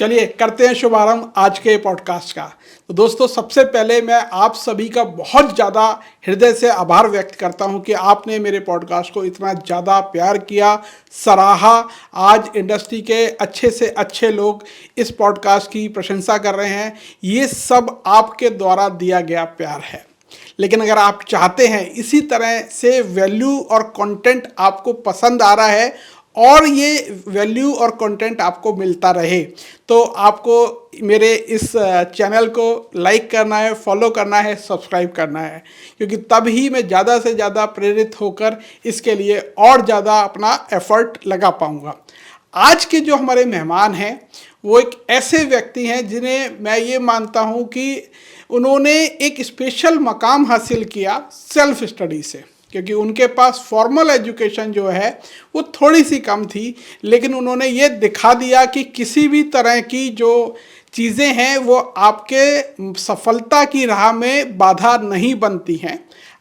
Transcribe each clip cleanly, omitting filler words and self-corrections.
चलिए करते हैं शुभारंभ आज के पॉडकास्ट का। तो दोस्तों, सबसे पहले मैं आप सभी का बहुत ज़्यादा हृदय से आभार व्यक्त करता हूं कि आपने मेरे पॉडकास्ट को इतना ज़्यादा प्यार किया, सराहा। आज इंडस्ट्री के अच्छे से अच्छे लोग इस पॉडकास्ट की प्रशंसा कर रहे हैं। ये सब आपके द्वारा दिया गया प्यार है। लेकिन अगर आप चाहते हैं इसी तरह से वैल्यू और कंटेंट आपको पसंद आ रहा है और ये वैल्यू और कंटेंट आपको मिलता रहे, तो आपको मेरे इस चैनल को लाइक करना है, फॉलो करना है, सब्सक्राइब करना है, क्योंकि तब ही मैं ज़्यादा से ज़्यादा प्रेरित होकर इसके लिए और ज़्यादा अपना एफर्ट लगा पाऊँगा। आज के जो हमारे मेहमान हैं वो एक ऐसे व्यक्ति हैं जिन्हें मैं ये मानता हूँ कि उन्होंने एक स्पेशल मकाम हासिल किया सेल्फ स्टडी से, क्योंकि उनके पास फॉर्मल एजुकेशन जो है वो थोड़ी सी कम थी, लेकिन उन्होंने ये दिखा दिया कि किसी भी तरह की जो चीज़ें हैं वो आपके सफलता की राह में बाधा नहीं बनती हैं।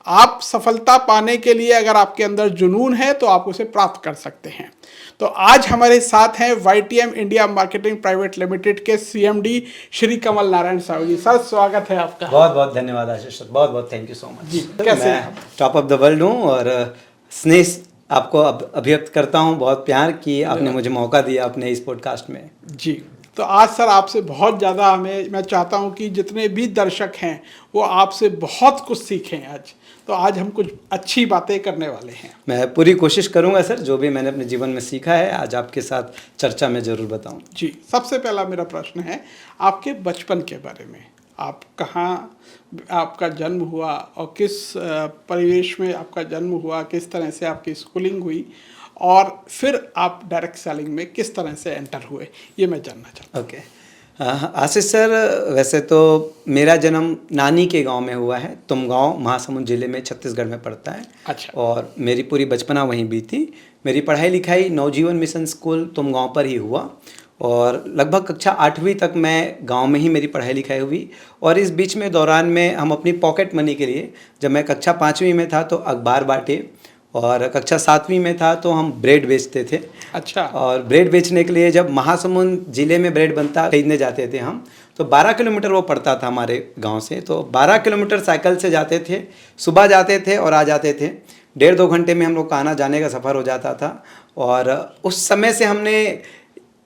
आप सफलता पाने के लिए अगर आपके अंदर जुनून है तो आप उसे प्राप्त कर सकते हैं। तो आज हमारे साथ हैं YTM India marketing private limited के CMD श्री कमल नारायण साहू जी। सर, स्वागत है आपका। बहुत बहुत धन्यवाद आशीष सर, बहुत बहुत थैंक यू सो मच। जी, कैसे हैं मैं टॉप ऑफ द वर्ल्ड हूँ और स्नेह आपको अभिव्यक्त करता हूँ, बहुत प्यार कि आपने मुझे मौका दिया अपने इस पॉडकास्ट में। जी, तो आज सर आपसे बहुत ज़्यादा मैं चाहता हूँ कि जितने भी दर्शक हैं वो आपसे बहुत कुछ सीखें आज। तो आज हम कुछ अच्छी बातें करने वाले हैं। मैं पूरी कोशिश करूंगा सर, जो भी मैंने अपने जीवन में सीखा है आज आपके साथ चर्चा में ज़रूर बताऊं। जी, सबसे पहला मेरा प्रश्न है आपके बचपन के बारे में। आप कहाँ आपका जन्म हुआ और किस परिवेश में आपका जन्म हुआ, किस तरह से आपकी स्कूलिंग हुई और फिर आप डायरेक्ट सेलिंग में किस तरह से एंटर हुए, ये मैं जानना चाहता हूँ। ओके आशीष सर, वैसे तो मेरा जन्म नानी के गांव में हुआ है। तुम गांव महासमुंद जिले में छत्तीसगढ़ में पड़ता है। अच्छा। और मेरी पूरी बचपना वहीं बीती। मेरी पढ़ाई लिखाई नवजीवन मिशन स्कूल तुम गांव पर ही हुआ और लगभग कक्षा 8वीं तक मैं गांव में ही मेरी पढ़ाई लिखाई हुई। और इस बीच में दौरान में हम अपनी पॉकेट मनी के लिए, जब मैं कक्षा 5वीं में था तो अखबार बांटे और कक्षा 7वीं में था तो हम ब्रेड बेचते थे। अच्छा। और ब्रेड बेचने के लिए जब महासमुंद जिले में ब्रेड बनता खरीदने जाते थे हम, तो 12 किलोमीटर वो पड़ता था हमारे गांव से। तो 12 किलोमीटर साइकिल से जाते थे, सुबह जाते थे और आ जाते थे। 1.5-2 घंटे में हम लोग का आना जाने का सफ़र हो जाता था। और उस समय से हमने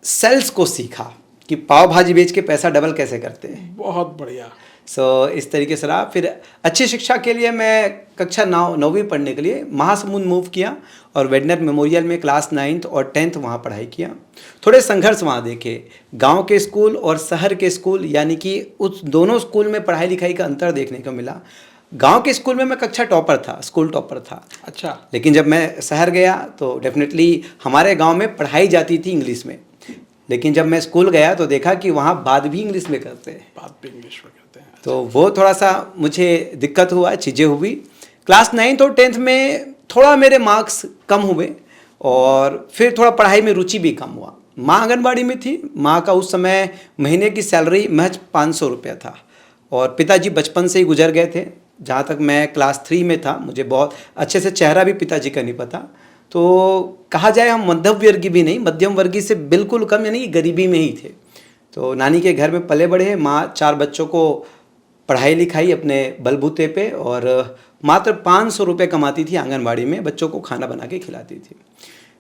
सेल्स को सीखा कि पाव भाजी बेच के पैसा डबल कैसे करते हैं। बहुत बढ़िया। इस तरीके से रहा। फिर अच्छी शिक्षा के लिए मैं कक्षा 9वीं पढ़ने के लिए महासमुंद मूव किया और वेडनर मेमोरियल में क्लास 9th और 10th वहाँ पढ़ाई किया। थोड़े संघर्ष वहाँ देखे, गांव के स्कूल और शहर के स्कूल, यानी कि उस दोनों स्कूल में पढ़ाई लिखाई का अंतर देखने को मिला। गांव के स्कूल में मैं कक्षा टॉपर था, स्कूल टॉपर था। अच्छा। लेकिन जब मैं शहर गया तो डेफिनेटली हमारे गाँव में पढ़ाई जाती थी इंग्लिश में, लेकिन जब मैं स्कूल गया तो देखा कि वहाँ बात भी इंग्लिश में करते हैं। बात भी इंग्लिश में करते हैं। तो वो थोड़ा सा मुझे दिक्कत हुआ, चीज़ें हुई। क्लास 9th और 10th में थोड़ा मेरे मार्क्स कम हुए और फिर थोड़ा पढ़ाई में रुचि भी कम हुआ। माँ आंगनबाड़ी में थी, माँ का उस समय महीने की सैलरी महज 500 रुपया था और पिताजी बचपन से ही गुजर गए थे। जहाँ तक मैं क्लास 3 में था, मुझे बहुत अच्छे से चेहरा भी पिताजी का नहीं पता। तो कहा जाए हम मध्यम वर्गीय भी नहीं, मध्यम वर्गीय से बिल्कुल कम, यानी गरीबी में ही थे। तो नानी के घर में पले बड़े हैं। माँ 4 बच्चों को पढ़ाई लिखाई अपने बलबूते पे और मात्र 500 रुपये कमाती थी, आंगनबाड़ी में बच्चों को खाना बना के खिलाती थी।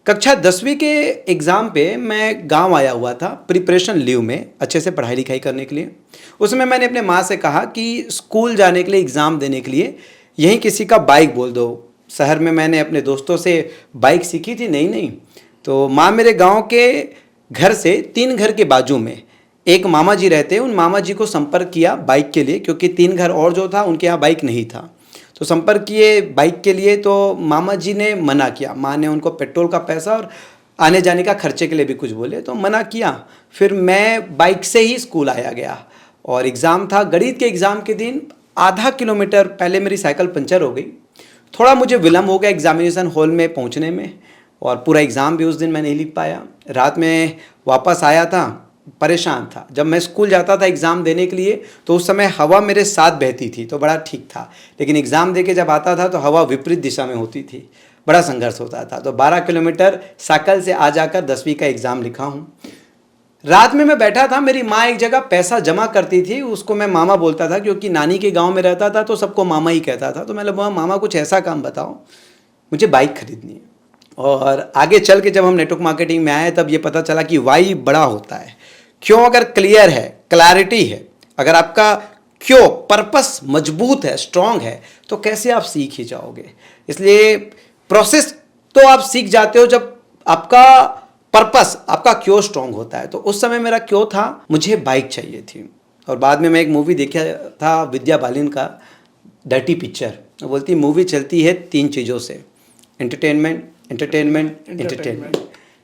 कक्षा 10वीं के एग्ज़ाम पे मैं गांव आया हुआ था प्रिपरेशन लीव में, अच्छे से पढ़ाई लिखाई करने के लिए। उसमें मैंने अपने माँ से कहा कि स्कूल जाने के लिए, एग्ज़ाम देने के लिए यहीं किसी का बाइक बोल दो। शहर में मैंने अपने दोस्तों से बाइक सीखी थी, नहीं। तो माँ मेरे गाँव के घर से 3 घर के बाजू में एक मामा जी रहते हैं, उन मामा जी को संपर्क किया बाइक के लिए, क्योंकि 3 घर और जो था उनके यहाँ बाइक नहीं था। तो संपर्क किए बाइक के लिए, तो मामा जी ने मना किया। माँ ने उनको पेट्रोल का पैसा और आने जाने का खर्चे के लिए भी कुछ बोले, तो मना किया। फिर मैं बाइक से ही स्कूल आया गया और एग्ज़ाम था गणित के एग्ज़ाम के दिन। आधा किलोमीटर पहले मेरी साइकिल पंचर हो गई। थोड़ा मुझे विलम्ब हो गया एग्ज़ामिनेशन हॉल में पहुँचने में और पूरा एग्ज़ाम भी उस दिन मैं नहीं लिख पाया। रात में वापस आया था, परेशान था। जब मैं स्कूल जाता था एग्ज़ाम देने के लिए तो उस समय हवा मेरे साथ बहती थी तो बड़ा ठीक था, लेकिन एग्ज़ाम दे के जब आता था तो हवा विपरीत दिशा में होती थी, बड़ा संघर्ष होता था। तो 12 किलोमीटर साइकिल से आ जाकर 10वीं का एग्ज़ाम लिखा हूँ। रात में मैं बैठा था, मेरी माँ एक जगह पैसा जमा करती थी, उसको मैं मामा बोलता था क्योंकि नानी के गांव में रहता था तो सबको मामा ही कहता था। तो मैंने बोला मामा कुछ ऐसा काम बताओ, मुझे बाइक खरीदनी है। और आगे चल के जब हम नेटवर्क मार्केटिंग में आए तब ये पता चला कि वाई बड़ा होता है। क्यों अगर क्लियर है, क्लैरिटी है, अगर आपका क्यों पर्पस मजबूत है, स्ट्रांग है, तो कैसे आप सीख ही जाओगे। इसलिए प्रोसेस तो आप सीख जाते हो जब आपका पर्पस, आपका क्यों स्ट्रांग होता है। तो उस समय मेरा क्यों था, मुझे बाइक चाहिए थी। और बाद में मैं एक मूवी देखा था विद्या बालिन का, डर्टी पिक्चर। वो बोलती मूवी चलती है 3 चीज़ों से, entertainment, entertainment, entertainment.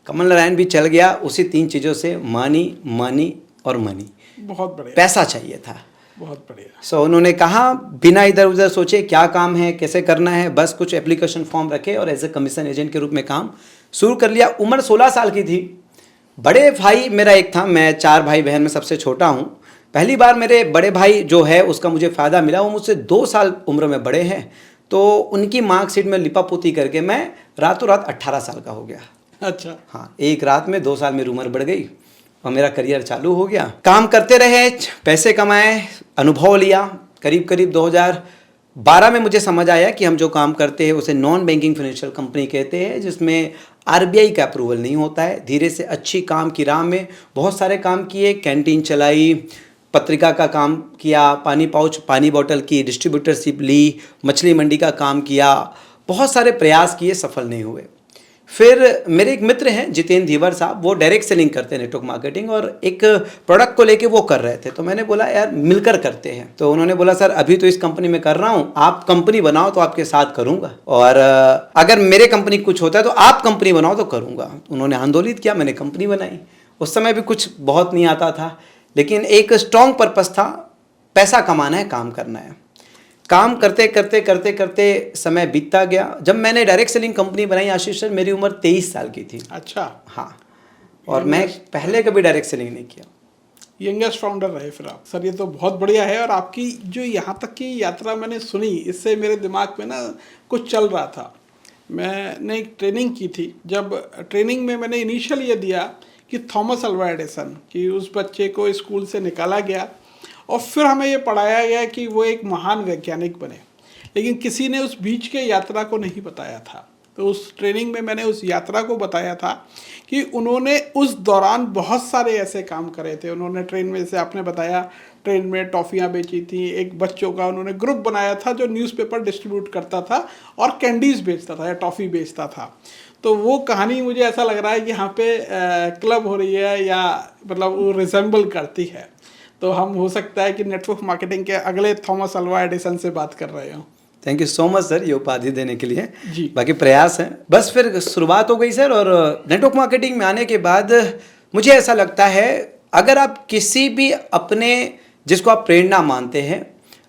Kamal Narayan भी चल गया उसी 3 चीज़ों से, मनी, मनी और मनी। बहुत बढ़िया, पैसा चाहिए था। बहुत बढ़िया। सो उन्होंने कहा बिना इधर उधर सोचे क्या काम है, कैसे करना है, बस कुछ एप्लीकेशन फॉर्म रखे और एज ए कमीशन एजेंट के रूप में काम शुरू कर लिया। उम्र 16 साल की थी। बड़े भाई मेरा एक था, मैं 4 भाई बहन में सबसे छोटा हूँ। पहली बार मेरे बड़े भाई जो है उसका मुझे फ़ायदा मिला, वो मुझसे 2 साल उम्र में बड़े हैं। तो उनकी मार्कशीट में लिपापोती करके मैं रातों रात 18 साल का हो गया। अच्छा। हाँ, एक रात में 2 साल मेरी उम्र बढ़ गई और मेरा करियर चालू हो गया। काम करते रहे, पैसे कमाए, अनुभव लिया। करीब करीब 2012 में मुझे समझ आया कि हम जो काम करते हैं उसे नॉन बैंकिंग फाइनेंशियल कंपनी कहते हैं, जिसमें आरबीआई का अप्रूवल नहीं होता है। धीरे से अच्छी काम की राह में बहुत सारे काम किए, कैंटीन चलाई, पत्रिका का काम किया, पानी पाउच, पानी बोतल की डिस्ट्रीब्यूटरशिप ली, मछली मंडी का काम किया, बहुत सारे प्रयास किए, सफल नहीं हुए। फिर मेरे एक मित्र हैं जितेंद्र धीवर साहब, वो डायरेक्ट सेलिंग करते हैं नेटवर्क मार्केटिंग, और एक प्रोडक्ट को लेके वो कर रहे थे। तो मैंने बोला यार मिलकर करते हैं। तो उन्होंने बोला सर अभी तो इस कंपनी में कर रहा हूँ, आप कंपनी बनाओ तो आपके साथ करूँगा, और अगर मेरे कंपनी कुछ होता है तो आप कंपनी बनाओ तो करूँगा। उन्होंने आंदोलित किया, मैंने कंपनी बनाई। उस समय भी कुछ बहुत नहीं आता था, लेकिन एक स्ट्रॉन्ग पर्पस था, पैसा कमाना है, काम करना है। काम करते करते करते करते समय बीतता गया। जब मैंने डायरेक्ट सेलिंग कंपनी बनाई आशीष सर, मेरी उम्र 23 साल की थी। अच्छा। हाँ, और मैं पहले कभी डायरेक्ट सेलिंग नहीं किया। यंगेस्ट फाउंडर रहे फिर आप। सर ये तो बहुत बढ़िया है। और आपकी जो यहाँ तक की यात्रा मैंने सुनी, इससे मेरे दिमाग में ना कुछ चल रहा था। मैंने एक ट्रेनिंग की थी, जब ट्रेनिंग में मैंने इनिशियल ये दिया कि थॉमस अल्वा एडिसन, कि उस बच्चे को स्कूल से निकाला गया और फिर हमें ये पढ़ाया गया कि वो एक महान वैज्ञानिक बने, लेकिन किसी ने उस बीच के यात्रा को नहीं बताया था। तो उस ट्रेनिंग में मैंने उस यात्रा को बताया था कि उन्होंने उस दौरान बहुत सारे ऐसे काम करे थे। उन्होंने ट्रेन में, जैसे आपने बताया, ट्रेन में टॉफ़ियाँ बेची थी। एक बच्चों का उन्होंने ग्रुप बनाया था जो न्यूज़पेपर डिस्ट्रीब्यूट करता था और कैंडीज़ बेचता था या टॉफ़ी बेचता था। तो वो कहानी मुझे ऐसा लग रहा है कि यहाँ पे क्लब हो रही है, या मतलब वो रिजेंबल करती है। तो हम हो सकता है कि नेटवर्क मार्केटिंग के अगले थॉमस अल्वा एडिसन से बात कर रहे हो। Thank you so much sir ये उपाधि देने के लिए जी। बाकी प्रयास है। बस फिर शुरुआत हो गई सर, और नेटवर्क मार्केटिंग में आने के बाद मुझे ऐसा लगता है अगर आप किसी भी अपने जिसको आप प्रेरणा मानते हैं,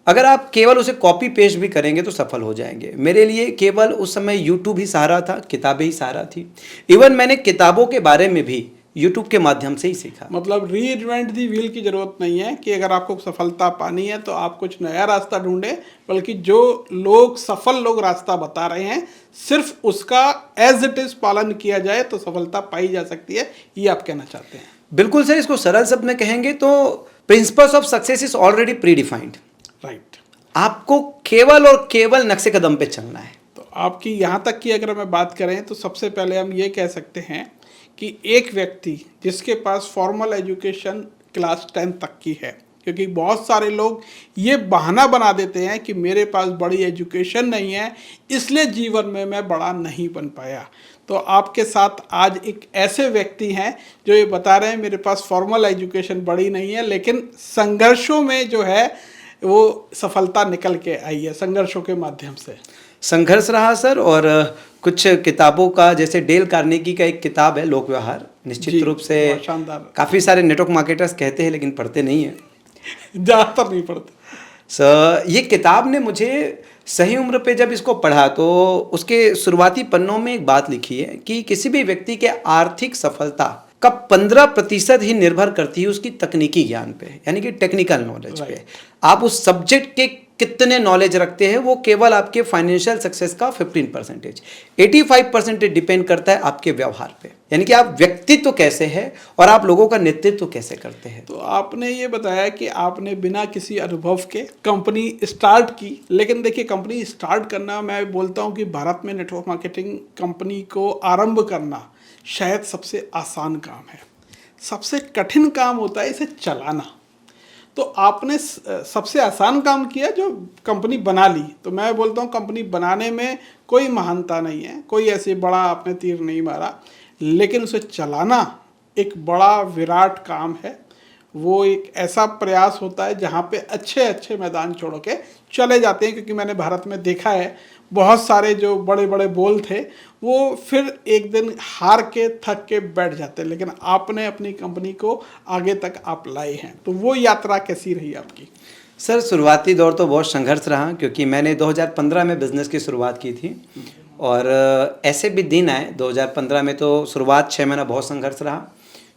अगर आप केवल उसे कॉपी पेस्ट भी करेंगे तो सफल हो जाएंगे। मेरे लिए केवल उस समय यूट्यूब ही सहारा था, किताबें ही सहारा थी। इवन मैंने किताबों के बारे में भी यूट्यूब के माध्यम से ही सीखा। मतलब री इन्वेंट दी व्हील की जरूरत नहीं है कि अगर आपको सफलता पानी है तो आप कुछ नया रास्ता ढूंढें, बल्कि जो लोग सफल लोग रास्ता बता रहे हैं सिर्फ उसका एज इट इज पालन किया जाए तो सफलता पाई जा सकती है, ये आप कहना चाहते हैं? बिल्कुल सर, इसको सरल शब्द में कहेंगे तो principles of success is already pre defined. Right. आपको केवल और केवल नक्शे कदम पे चलना है। तो आपकी यहाँ तक की अगर मैं बात करें तो सबसे पहले हम ये कह सकते हैं कि एक व्यक्ति जिसके पास फॉर्मल एजुकेशन क्लास 10 तक की है, क्योंकि बहुत सारे लोग ये बहाना बना देते हैं कि मेरे पास बड़ी एजुकेशन नहीं है इसलिए जीवन में मैं बड़ा नहीं बन पाया। तो आपके साथ आज एक ऐसे व्यक्ति हैं जो ये बता रहे हैं मेरे पास फॉर्मल एजुकेशन बड़ी नहीं है, लेकिन संघर्षों में जो है वो सफलता निकल के आई है, संघर्षों के माध्यम से। संघर्ष रहा सर, और कुछ किताबों का, जैसे डेल कार्नेगी का एक किताब है लोक व्यवहार, निश्चित रूप से शानदार। काफ़ी सारे नेटवर्क मार्केटर्स कहते हैं लेकिन पढ़ते नहीं हैं, ज़्यादातर नहीं पढ़ते। सर ये किताब ने मुझे सही उम्र पे जब इसको पढ़ा तो उसके शुरुआती पन्नों में एक बात लिखी है कि किसी भी व्यक्ति के आर्थिक सफलता का 15% ही निर्भर करती है उसकी तकनीकी ज्ञान पे, यानी कि टेक्निकल नॉलेज पे। आप उस सब्जेक्ट के कितने नॉलेज रखते हैं वो केवल आपके फाइनेंशियल सक्सेस का 15%, 85% डिपेंड करता है आपके व्यवहार पे, यानी कि आप व्यक्तित्व कैसे है और आप लोगों का नेतृत्व कैसे करते हैं। तो आपने ये बताया कि आपने बिना किसी अनुभव के कंपनी स्टार्ट की, लेकिन देखिए कंपनी स्टार्ट करना, मैं बोलता हूँ कि भारत में नेटवर्क मार्केटिंग कंपनी को आरंभ करना शायद सबसे आसान काम है। सबसे कठिन काम होता है इसे चलाना। तो आपने सबसे आसान काम किया जो कंपनी बना ली। तो मैं बोलता हूँ कंपनी बनाने में कोई महानता नहीं है, कोई ऐसे बड़ा आपने तीर नहीं मारा, लेकिन उसे चलाना एक बड़ा विराट काम है। वो एक ऐसा प्रयास होता है जहाँ पे अच्छे अच्छे मैदान छोड़ के चले जाते हैं, क्योंकि मैंने भारत में देखा है बहुत सारे जो बड़े बड़े बोल थे वो फिर एक दिन हार के थक के बैठ जाते हैं, लेकिन आपने अपनी कंपनी को आगे तक आप लाए हैं। तो वो यात्रा कैसी रही आपकी? सर शुरुआती दौर तो बहुत संघर्ष रहा, क्योंकि मैंने 2015 में बिज़नेस की शुरुआत की थी और ऐसे भी दिन आए 2015 में। तो शुरुआत 6 महीना बहुत संघर्ष रहा,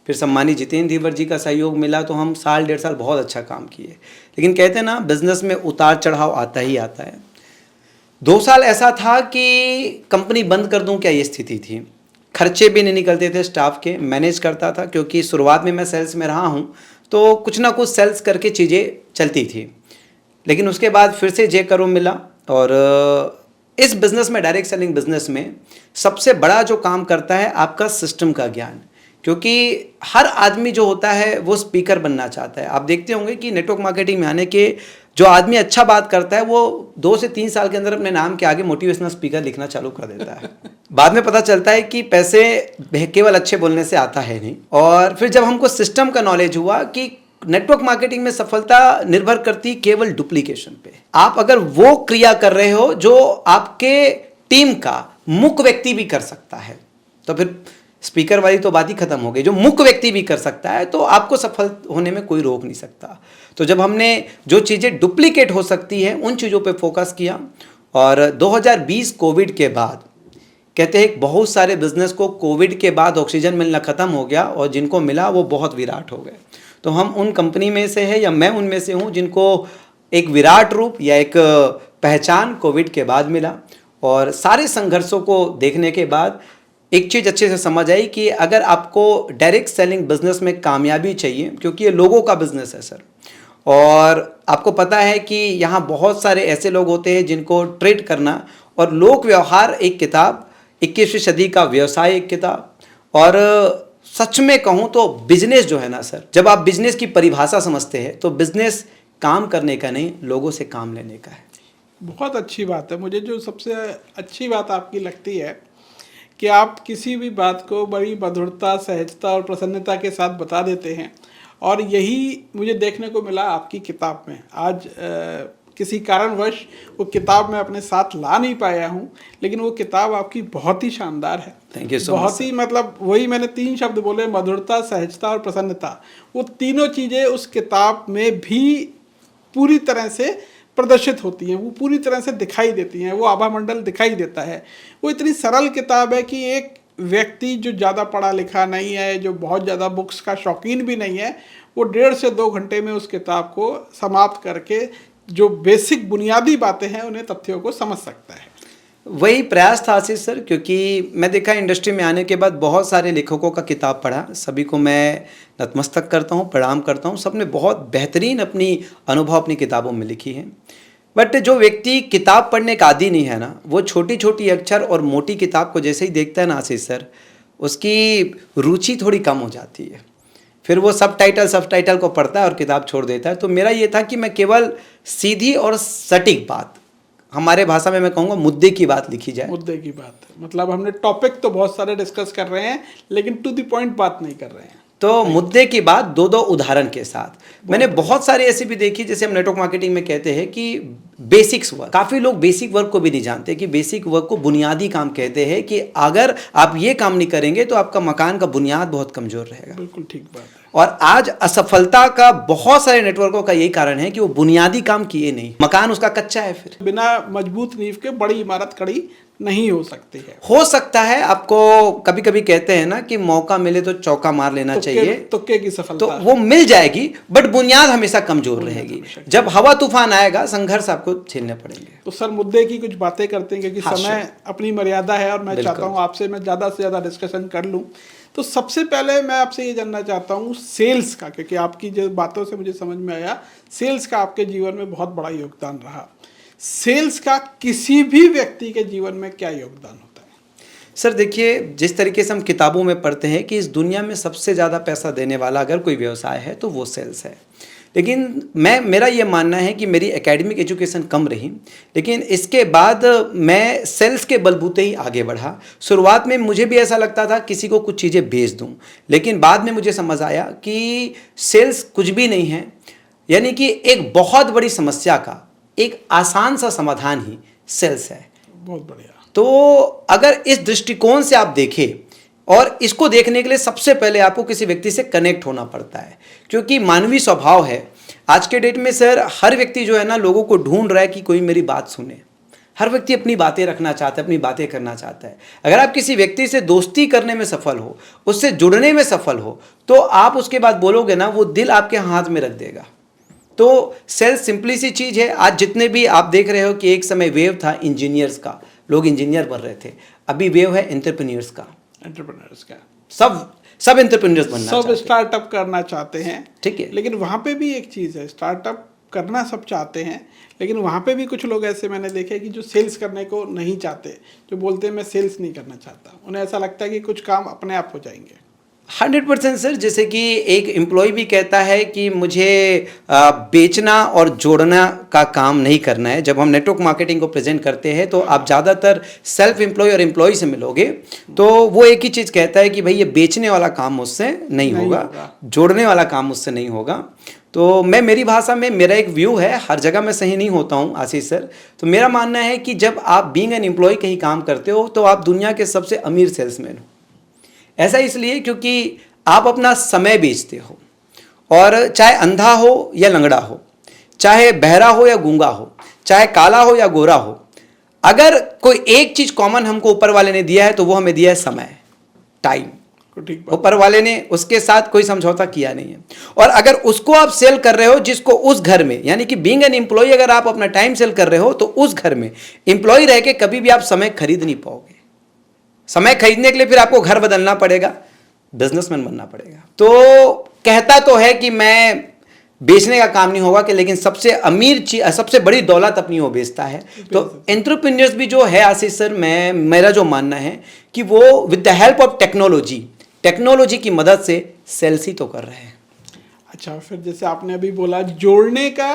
फिर सम्मानी जितेंद्र धीवर जी का सहयोग मिला तो हम साल 1.5 साल बहुत अच्छा काम किए। लेकिन कहते हैं ना बिज़नेस में उतार चढ़ाव आता ही आता है। 2 साल ऐसा था कि कंपनी बंद कर दूं क्या ये स्थिति थी। खर्चे भी नहीं निकलते थे स्टाफ के, मैनेज करता था क्योंकि शुरुआत में मैं सेल्स में रहा हूं तो कुछ ना कुछ सेल्स करके चीज़ें चलती थी। लेकिन उसके बाद फिर से जे करो मिला और इस बिज़नेस में, डायरेक्ट सेलिंग बिज़नेस में सबसे बड़ा जो काम करता है आपका सिस्टम का ज्ञान, क्योंकि हर आदमी जो होता है वो स्पीकर बनना चाहता है। आप देखते होंगे कि नेटवर्क मार्केटिंग में आने के जो आदमी अच्छा बात करता है वो 2 से 3 साल के अंदर अपने नाम के आगे मोटिवेशनल स्पीकर लिखना चालू कर देता है। बाद में पता चलता है कि पैसे केवल अच्छे बोलने से आता है नहीं। और फिर जब हमको सिस्टम का नॉलेज हुआ कि नेटवर्क मार्केटिंग में सफलता निर्भर करती केवल डुप्लीकेशन पे। आप अगर वो क्रिया कर रहे हो जो आपके टीम का मुख्य व्यक्ति भी कर सकता है, तो फिर स्पीकर वाली तो बात ही खत्म हो गई। जो मुख्य व्यक्ति भी कर सकता है तो आपको सफल होने में कोई रोक नहीं सकता। तो जब हमने जो चीज़ें डुप्लीकेट हो सकती है उन चीज़ों पे फोकस किया और 2020 कोविड के बाद, कहते हैं बहुत सारे बिजनेस को कोविड के बाद ऑक्सीजन मिलना ख़त्म हो गया और जिनको मिला वो बहुत विराट हो गए। तो हम उन कंपनी में से है या मैं उनमें से हूँ जिनको एक विराट रूप या एक पहचान कोविड के बाद मिला। और सारे संघर्षों को देखने के बाद एक चीज़ अच्छे से समझ आई कि अगर आपको डायरेक्ट सेलिंग बिजनेस में कामयाबी चाहिए, क्योंकि ये लोगों का बिजनेस है सर, और आपको पता है कि यहाँ बहुत सारे ऐसे लोग होते हैं जिनको ट्रेड करना, और लोक व्यवहार एक किताब, 21वीं सदी का व्यवसाय एक किताब। और सच में कहूँ तो बिजनेस जो है ना सर, जब आप बिजनेस की परिभाषा समझते हैं तो बिजनेस काम करने का नहीं, लोगों से काम लेने का है। बहुत अच्छी बात है। मुझे जो सबसे अच्छी बात आपकी लगती है कि आप किसी भी बात को बड़ी मधुरता, सहजता और प्रसन्नता के साथ बता देते हैं, और यही मुझे देखने को मिला आपकी किताब में। आज किसी कारणवश वो किताब मैं अपने साथ ला नहीं पाया हूँ, लेकिन वो किताब आपकी बहुत ही शानदार है। Thank you so much. बहुत ही, मतलब वही मैंने 3 शब्द बोले, मधुरता, सहजता और प्रसन्नता। वो तीनों चीज़ें उस किताब में भी पूरी तरह से प्रदर्शित होती हैं, वो पूरी तरह से दिखाई देती हैं, वो आभा मंडल दिखाई देता है। वो इतनी सरल किताब है कि एक व्यक्ति जो ज़्यादा पढ़ा लिखा नहीं है, जो बहुत ज़्यादा बुक्स का शौकीन भी नहीं है, वो 1.5 से 2 घंटे में उस किताब को समाप्त करके जो बेसिक बुनियादी बातें हैं उन्हें, तथ्यों को समझ सकता है। वही प्रयास था आशीष सर, क्योंकि मैं देखा इंडस्ट्री में आने के बाद बहुत सारे लेखकों का किताब पढ़ा, सभी को मैं नतमस्तक करता हूँ, प्रणाम करता हूँ। सबने बहुत बेहतरीन अपनी अनुभव अपनी किताबों में लिखी है। बट जो व्यक्ति किताब पढ़ने का आदी नहीं है ना, वो छोटी छोटी अक्षर और मोटी किताब को जैसे ही देखता है ना आशीष सर, उसकी रुचि थोड़ी कम हो जाती है। फिर वो सब टाइटल को पढ़ता है और किताब छोड़ देता है। तो मेरा ये था कि मैं केवल सीधी और सटीक बात, हमारे भाषा में मैं कहूँगा मुद्दे की बात लिखी जाए। मुद्दे की बात, मतलब हमने टॉपिक तो बहुत सारे डिस्कस कर रहे हैं, लेकिन टू द पॉइंट बात नहीं कर रहे हैं। तो मुद्दे की बात 2-2 उदाहरण के साथ। मैंने बहुत सारे ऐसे भी देखी, जैसे हम नेटवर्क मार्केटिंग में कहते हैं कि बेसिक्स वर्क, काफ़ी लोग बेसिक वर्क को भी नहीं जानते कि बेसिक वर्क को बुनियादी काम कहते हैं, कि अगर आप ये काम नहीं करेंगे तो आपका मकान का बुनियाद बहुत कमज़ोर रहेगा। बिल्कुल ठीक बात है। और आज असफलता का बहुत सारे नेटवर्कों का यही कारण है कि वो बुनियादी काम किए नहीं, मकान उसका कच्चा है। फिर बिना मजबूत नींव के बड़ी इमारत खड़ी नहीं हो सकती है। हो सकता है आपको कभी कभी कहते हैं ना कि मौका मिले तो चौका मार लेना चाहिए, तुक्के की सफलता, तो वो मिल जाएगी, बट बुनियाद हमेशा कमजोर रहेगी। जब हवा तूफान आएगा संघर्ष आपको आपको झेलने पड़ेंगे। तो सर मुद्दे की कुछ बातें करते हैं, क्योंकि हाँ, समय अपनी मर्यादा है और मैं चाहता हूँ आपसे मैं ज़्यादा से ज़्यादा डिस्कशन कर लूँ। तो सबसे पहले मैं आपसे ये जानना चाहता हूँ सेल्स का, क्योंकि आपकी जो बातों से मुझे समझ में आया सेल्स का आपके जीवन में बहुत बड़ा योगदान रहा। सेल्स का किसी भी व्यक्ति के जीवन में क्या योगदान होता है? सर देखिए, जिस तरीके से हम किताबों में पढ़ते हैं कि इस दुनिया में सबसे ज़्यादा पैसा देने वाला अगर कोई व्यवसाय है तो वो सेल्स है। लेकिन मेरा ये मानना है कि मेरी एकेडमिक एजुकेशन कम रही, लेकिन इसके बाद मैं सेल्स के बलबूते ही आगे बढ़ा। शुरुआत में मुझे भी ऐसा लगता था किसी को कुछ चीज़ें बेच दूं, लेकिन बाद में मुझे समझ आया कि सेल्स कुछ भी नहीं है, यानी कि एक बहुत बड़ी समस्या का एक आसान सा समाधान ही सेल्स है। बहुत बढ़िया। तो अगर इस दृष्टिकोण से आप देखें, और इसको देखने के लिए सबसे पहले आपको किसी व्यक्ति से कनेक्ट होना पड़ता है, क्योंकि मानवीय स्वभाव है आज के डेट में सर, हर व्यक्ति जो है ना लोगों को ढूंढ रहा है कि कोई मेरी बात सुने। हर व्यक्ति अपनी बातें रखना चाहता है, अपनी बातें करना चाहता है। अगर आप किसी व्यक्ति से दोस्ती करने में सफल हो, उससे जुड़ने में सफल हो, तो आप उसके बाद बोलोगे ना, वो दिल आपके हाथ में रख देगा। तो सेल्स सिंपली सी चीज़ है। आज जितने भी आप देख रहे हो कि एक समय वेव था इंजीनियर्स का, लोग इंजीनियर बन रहे थे, अभी वेव है एंटरप्रेन्योर्स का। एंटरप्रेन्योर्स का सब एंटरप्रेन्योर्स बनना सब चाहते हैं, स्टार्टअप करना चाहते हैं। ठीक है। लेकिन वहाँ पे भी एक चीज़ है, स्टार्टअप करना सब चाहते हैं, लेकिन वहाँ पे भी कुछ लोग ऐसे मैंने देखे कि जो सेल्स करने को नहीं चाहते, जो बोलते हैं मैं सेल्स नहीं करना चाहता। उन्हें ऐसा लगता है कि कुछ काम अपने आप हो जाएंगे। 100% सर। जैसे कि एक एम्प्लॉय भी कहता है कि मुझे बेचना और जोड़ना का काम नहीं करना है। जब हम नेटवर्क मार्केटिंग को प्रेजेंट करते हैं तो आप ज़्यादातर सेल्फ एम्प्लॉय और एम्प्लॉय से मिलोगे, तो वो एक ही चीज़ कहता है कि भाई ये बेचने वाला काम मुझसे नहीं होगा, जोड़ने वाला काम मुझसे नहीं होगा। तो मेरी भाषा में मेरा एक व्यू है, हर जगह मैं सही नहीं होता हूँ आशीष सर। तो मेरा मानना है कि जब आप बीइंग एन एम्प्लॉय कहीं काम करते हो तो आप दुनिया के सबसे अमीर सेल्समैन हो। ऐसा इसलिए क्योंकि आप अपना समय बेचते हो, और चाहे अंधा हो या लंगड़ा हो, चाहे बहरा हो या गूंगा हो, चाहे काला हो या गोरा हो, अगर कोई एक चीज कॉमन हमको ऊपर वाले ने दिया है तो वो हमें दिया है समय, टाइम। ऊपर वाले ने उसके साथ कोई समझौता किया नहीं है। और अगर उसको आप सेल कर रहे हो, जिसको उस घर में, यानी कि बीइंग एन एम्प्लॉय अगर आप अपना टाइम सेल कर रहे हो, तो उस घर में एम्प्लॉय रह के कभी भी आप समय खरीद नहीं पाओगे। समय खरीदने के लिए फिर आपको घर बदलना पड़ेगा, बिजनेसमैन बनना पड़ेगा। तो कहता तो है कि मैं बेचने का काम नहीं होगा कि, लेकिन सबसे अमीर चीज, सबसे बड़ी दौलत अपनी वो बेचता है। तो एंटरप्रेन्योर्स भी जो है आशीष सर, मेरा जो मानना है कि वो with the help of technology की मदद से सेल्स ही तो कर रहे हैं। अच्छा, फिर जैसे आपने अभी बोला जोड़ने का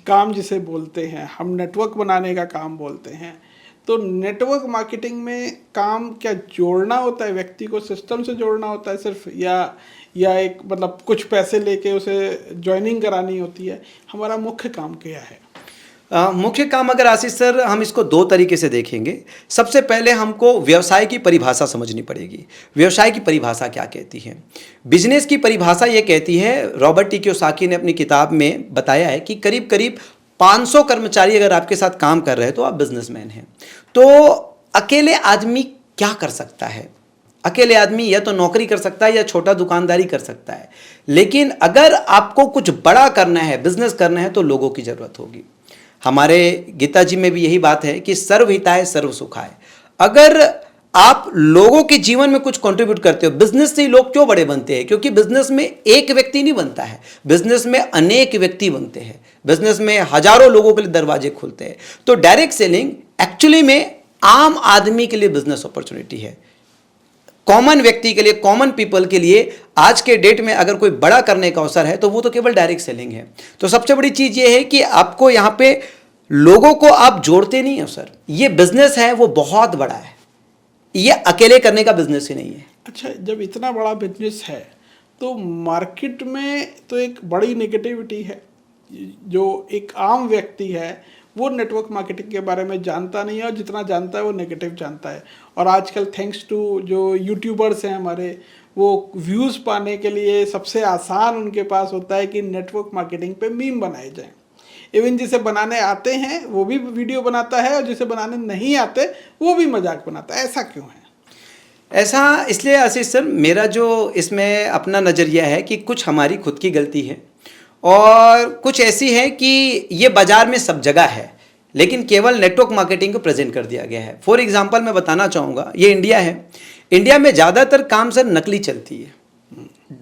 काम जिसे बोलते हैं, हम नेटवर्क बनाने का काम बोलते हैं, तो नेटवर्क मार्केटिंग में काम क्या जोड़ना होता है, व्यक्ति को सिस्टम से जोड़ना होता है सिर्फ, या एक मतलब कुछ पैसे लेके उसे ज्वाइनिंग करानी होती है? हमारा मुख्य काम क्या है? मुख्य काम अगर आशीष सर हम इसको दो तरीके से देखेंगे। सबसे पहले हमको व्यवसाय की परिभाषा समझनी पड़ेगी। व्यवसाय की परिभाषा क्या कहती है? बिजनेस की परिभाषा ये कहती है, रॉबर्ट टी कियोसाकी ने अपनी किताब में बताया है कि करीब करीब 500 कर्मचारी अगर आपके साथ काम कर रहे हैं तो आप बिजनेसमैन हैं। तो अकेले आदमी क्या कर सकता है? अकेले आदमी या तो नौकरी कर सकता है या छोटा दुकानदारी कर सकता है, लेकिन अगर आपको कुछ बड़ा करना है, बिजनेस करना है, तो लोगों की जरूरत होगी। हमारे गीता जी में भी यही बात है कि सर्व हिताय सर्व सुखाय। अगर आप लोगों के जीवन में कुछ कंट्रीब्यूट करते हो, बिजनेस से ही लोग क्यों बड़े बनते हैं? क्योंकि बिजनेस में एक व्यक्ति नहीं बनता है, बिजनेस में अनेक व्यक्ति बनते हैं, बिजनेस में हजारों लोगों के लिए दरवाजे खुलते हैं। तो डायरेक्ट सेलिंग एक्चुअली में आम आदमी के लिए बिजनेस अपॉर्चुनिटी है, कॉमन व्यक्ति के लिए, कॉमन पीपल के लिए। आज के डेट में अगर कोई बड़ा करने का अवसर है तो वो तो केवल डायरेक्ट सेलिंग है। तो सबसे बड़ी चीज ये है कि आपको यहां पे लोगों को आप जोड़ते नहीं हो सर। ये बिजनेस है वो बहुत बड़ा है, ये अकेले करने का बिजनेस ही नहीं है। अच्छा, जब इतना बड़ा बिजनेस है तो मार्केट में तो एक बड़ी नेगेटिविटी है। जो एक आम व्यक्ति है वो नेटवर्क मार्केटिंग के बारे में जानता नहीं है, और जितना जानता है वो नेगेटिव जानता है। और आजकल थैंक्स टू जो यूट्यूबर्स हैं हमारे, वो व्यूज़ पाने के लिए सबसे आसान उनके पास होता है कि नेटवर्क मार्केटिंग पे मीम बनाए जाएं। इवन जिसे बनाने आते हैं वो भी वीडियो बनाता है, और जिसे बनाने नहीं आते वो भी मजाक बनाता है। ऐसा क्यों है? ऐसा इसलिए आशीष सर, मेरा जो इसमें अपना नज़रिया है कि कुछ हमारी खुद की गलती है, और कुछ ऐसी हैं कि ये बाजार में सब जगह है, लेकिन केवल नेटवर्क मार्केटिंग को प्रेजेंट कर दिया गया है। फॉर एग्जांपल मैं बताना चाहूँगा, ये इंडिया है, इंडिया में ज़्यादातर काम सर नकली चलती है,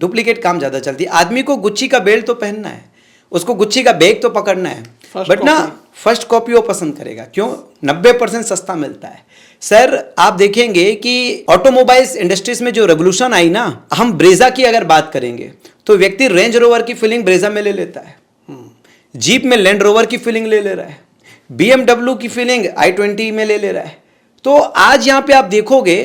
डुप्लीकेट काम ज़्यादा चलती है। आदमी को गुच्ची का बेल्ट तो पहनना है, उसको गुच्ची का बैग तो पकड़ना है, बट ना फर्स्ट कॉपी वो पसंद करेगा। क्यों? 90% सस्ता मिलता है। सर आप देखेंगे कि ऑटोमोबाइल्स इंडस्ट्रीज में जो रेवोल्यूशन आई ना, हम ब्रेजा की अगर बात करेंगे तो व्यक्ति रेंज रोवर की फीलिंग ब्रेजा में ले लेता है, जीप में लैंड रोवर की फीलिंग ले रहा है, BMW की फीलिंग i20 में ले रहा है। तो आज यहाँ पे आप देखोगे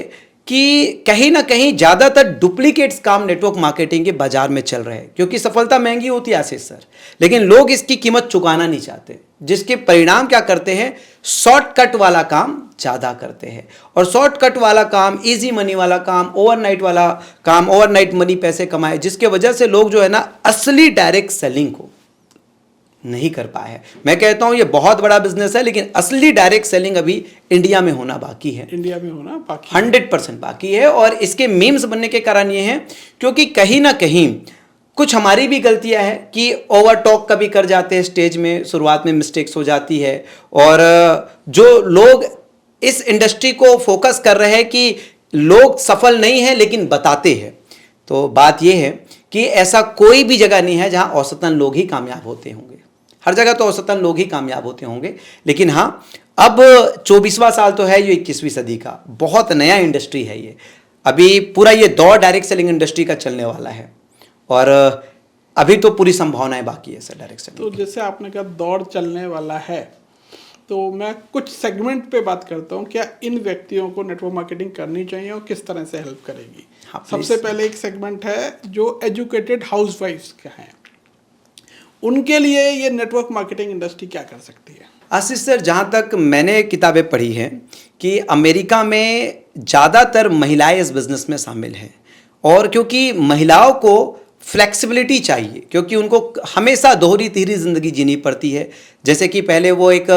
कि कहीं ना कहीं ज़्यादातर डुप्लीकेट्स काम नेटवर्क मार्केटिंग के बाजार में चल रहे हैं, क्योंकि सफलता महंगी होती है आशीष सर, लेकिन लोग इसकी कीमत चुकाना नहीं चाहते, जिसके परिणाम क्या करते हैं, शॉर्टकट वाला काम ज़्यादा करते हैं। और शॉर्टकट वाला काम, इजी मनी वाला काम, ओवरनाइट वाला काम, ओवरनाइट मनी पैसे कमाए, जिसके वजह से लोग जो है ना असली डायरेक्ट सेलिंग को नहीं कर पाए हैं। मैं कहता हूं ये बहुत बड़ा बिजनेस है, लेकिन असली डायरेक्ट सेलिंग अभी इंडिया में होना बाकी है, इंडिया में होना बाकी 100% बाकी है। और इसके मीम्स बनने के कारण ये हैं क्योंकि कहीं ना कहीं कुछ हमारी भी गलतियां हैं कि ओवर टॉक कभी कर जाते हैं स्टेज में, शुरुआत में मिस्टेक्स हो जाती है। और जो लोग इस इंडस्ट्री को फोकस कर रहे हैं कि लोग सफल नहीं हैं लेकिन बताते हैं, तो बात यह है कि ऐसा कोई भी जगह नहीं है जहां औसतन लोग ही कामयाब होते होंगे। हर जगह तो औसतन लोग ही कामयाब होते होंगे, लेकिन हाँ अब 24वां साल तो है, ये 21वीं सदी का बहुत नया इंडस्ट्री है ये। अभी पूरा ये दौर डायरेक्ट सेलिंग इंडस्ट्री का चलने वाला है और अभी तो पूरी संभावनाएं बाकी है सर डायरेक्ट सेलिंग। तो जैसे आपने कहा दौर चलने वाला है, तो मैं कुछ सेगमेंट पे बात करता हूँ, क्या इन व्यक्तियों को नेटवर्क मार्केटिंग करनी चाहिए और किस तरह से हेल्प करेगी? हाँ, सबसे पहले एक सेगमेंट है जो एजुकेटेड हाउसवाइफ्स का है, उनके लिए ये नेटवर्क मार्केटिंग इंडस्ट्री क्या कर सकती है? आशीष सर, जहाँ तक मैंने किताबें पढ़ी हैं कि अमेरिका में ज़्यादातर महिलाएं इस बिज़नेस में शामिल हैं, और क्योंकि महिलाओं को फ्लेक्सिबिलिटी चाहिए, क्योंकि उनको हमेशा दोहरी तिहरी ज़िंदगी जीनी पड़ती है। जैसे कि पहले वो एक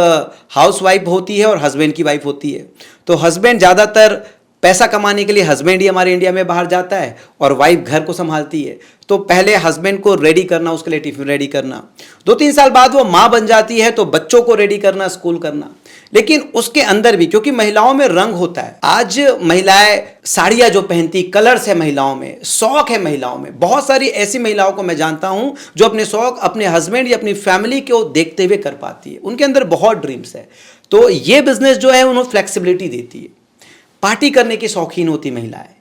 हाउस वाइफ होती है और हस्बैंड की वाइफ होती है, तो हस्बैंड ज़्यादातर पैसा कमाने के लिए हस्बैंड ही हमारे इंडिया में बाहर जाता है और वाइफ घर को संभालती है। तो पहले हस्बैंड को रेडी करना, उसके लिए टिफिन रेडी करना, 2-3 साल बाद वो माँ बन जाती है तो बच्चों को रेडी करना, स्कूल करना। लेकिन उसके अंदर भी क्योंकि महिलाओं में रंग होता है, आज महिलाएं साड़ियाँ जो पहनती, कलर्स है महिलाओं में, शौक है महिलाओं में। बहुत सारी ऐसी महिलाओं को मैं जानता हूँ जो अपने शौक अपने हस्बैंड या अपनी फैमिली को देखते हुए कर पाती है, उनके अंदर बहुत ड्रीम्स है। तो ये बिजनेस जो है उन्हें फ्लेक्सिबिलिटी देती है। पार्टी करने की शौकीन होती महिलाएं,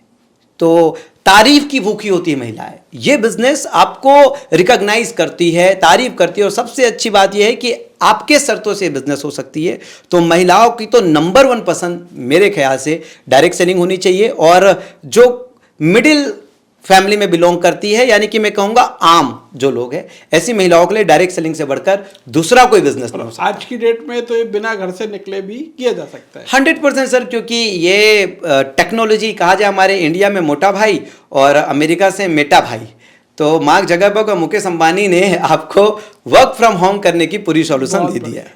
तो तारीफ की भूखी होती है महिलाएं। ये बिजनेस आपको रिकॉग्नाइज करती है, तारीफ करती है, और सबसे अच्छी बात यह है कि आपके शर्तों से बिजनेस हो सकती है। तो महिलाओं की तो नंबर 1 पसंद मेरे ख्याल से डायरेक्ट सेलिंग होनी चाहिए। और जो मिडिल फैमिली में बिलोंग करती है, यानी कि मैं कहूंगा आम जो लोग हैं, ऐसी महिलाओं के लिए डायरेक्ट सेलिंग से बढ़कर दूसरा कोई बिजनेस नहीं हो सकता। आज की डेट में तो ये बिना घर से निकले भी किया जा सकता है 100% सर, क्योंकि ये टेक्नोलॉजी कहा जाए हमारे इंडिया में मोटा भाई और अमेरिका से मेटा भाई, तो मार्क जगरबर्ग और मुकेश अंबानी ने आपको वर्क फ्रॉम होम करने की पूरी सॉल्यूशन दे दी है।